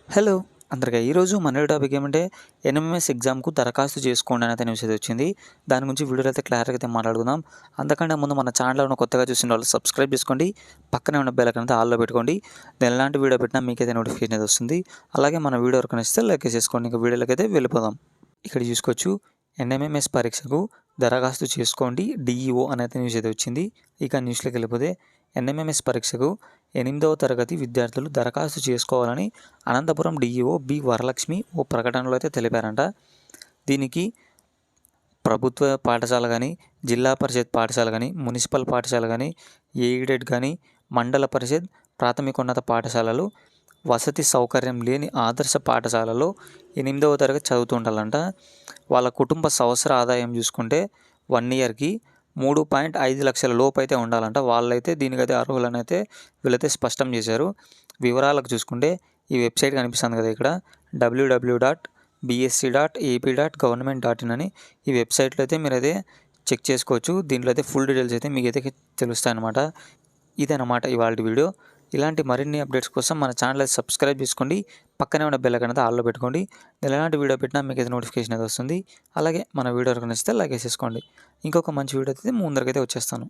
Hello అందరికీ ఈరోజు మన టాపిక్ ఏమంటే ఎన్ఎంఎస్ ఎగ్జామ్కు దరఖాస్తు చేసుకోండి అనేది న్యూస్ అయితే వచ్చింది. దాని గురించి వీడియోలో అయితే క్లియర్గా అయితే మాట్లాడుకుందాం. అంతకంటే ముందు మన ఛానల్లో ఉన్న కొత్తగా చూసిన వాళ్ళు సబ్స్క్రైబ్ చేసుకోండి, పక్కనే ఉన్న బెల్ ఐకాన్ అయితే ఆల్లో పెట్టుకోండి. నేను ఎలాంటి వీడియో పెట్టినా మీకైతే నోటిఫికేషన్ అయితే వస్తుంది. అలాగే మన వీడియో వరకు నచ్చితే లైక్ చేసుకోండి. ఇంకా వీడియోలోకి అయితే వెళ్ళిపోదాం. ఇక్కడ చూసుకోవచ్చు, ఎన్ఎంఎంఎస్ పరీక్షకు దరఖాస్తు చేసుకోండి డిఈఓ అనేది న్యూస్ అయితే వచ్చింది. ఇక న్యూస్లోకి వెళ్ళిపోతే ఎన్ఎంఎంఎస్ పరీక్షకు 8వ తరగతి విద్యార్థులు దరఖాస్తు చేసుకోవాలని అనంతపురం డిఈఓ బి వరలక్ష్మి ఓ ప్రకటనలో అయితే తెలిపారంట. దీనికి ప్రభుత్వ పాఠశాల కానీ, జిల్లా పరిషత్ పాఠశాల కానీ, మున్సిపల్ పాఠశాల కానీ, ఎయిడెడ్ కానీ, మండల పరిషత్, ప్రాథమికోన్నత పాఠశాలలు, వసతి సౌకర్యం లేని ఆదర్శ పాఠశాలలో 8వ తరగతి చదువుతుండాలంట. వాళ్ళ కుటుంబ సంవత్సర ఆదాయం చూసుకుంటే 1 ఇయర్కి 3.5 లక్షల లోపు అయితే ఉండాలంట. వాళ్ళైతే దీనికైతే అర్హులని అయితే వీళ్ళైతే స్పష్టం చేశారు. వివరాలకు చూసుకుంటే ఈ వెబ్సైట్ కనిపిస్తుంది కదా ఇక్కడ, www.bsc.ap.government.in అని ఈ వెబ్సైట్లో అయితే మీరైతే చెక్ చేసుకోవచ్చు. దీంట్లో అయితే ఫుల్ డీటెయిల్స్ అయితే మీకు అయితే తెలుస్తాయి అన్నమాట. ఇదన్నమాట ఇవాళ వీడియో. ఇలాంటి మరిన్ని అప్డేట్స్ కోసం మన ఛానల్ అయితే సబ్స్క్రైబ్ చేసుకోండి, పక్కనే ఉన్న బెల్ ఐకాన్ అయితే ఆల్లో పెట్టుకోండి. నేను ఎలాంటి వీడియో పెట్టినా మీకు అయితే నోటిఫికేషన్ అయితే వస్తుంది. అలాగే మన వీడియో నచ్చితే లైక్ చేసుకోండి. ఇంకొక మంచి వీడియో అయితే ముందరకైతే వచ్చేస్తాను.